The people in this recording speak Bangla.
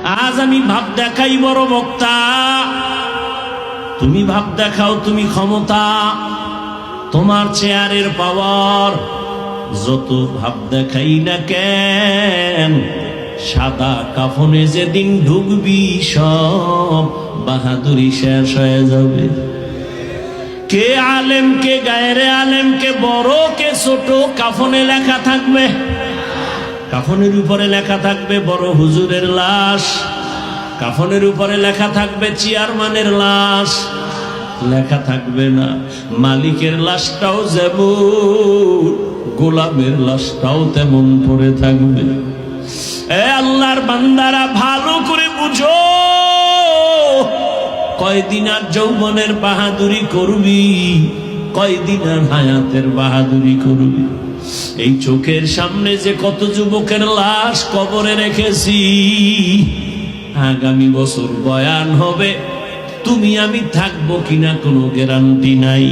আজ আমি ভাব দেখাই বড় বক্তা, তুমি ভাব দেখাও তুমি ক্ষমতা, তোমার চেয়ারের পাওয়ার। যত ভাব দেখাই না কেন, সাদা কাফনে যেদিন ঢুকবি সব বাহাদুরি শেষ হয়ে যাবে। কে আলেম কে গায়রে আলেম, কে বড় কে ছোট, কাফনে লেখা থাকবে। কাফনের উপরে লেখা থাকবে বড় হুজুরের লাশ, কাফনের উপরে লেখা থাকবে চেয়ারম্যানের লাশ, লেখা থাকবে না মালিকের লাশটাও যেমন গোলামের লাশটাও তেমন পড়ে থাকবে। এ আল্লাহর বান্দারা ভালো করে বুঝো, কয়দিন আর যৌবনের বাহাদুরি করবি, কয়দিন আর হায়াতের বাহাদুরি করবি। এই চোখের সামনে যে কত যুবকের লাশ কবরে রেখেছি, আগামী বছর বয়ান হবে, তুমি আমি থাকবো কিনা কোনো গ্যারান্টি নাই।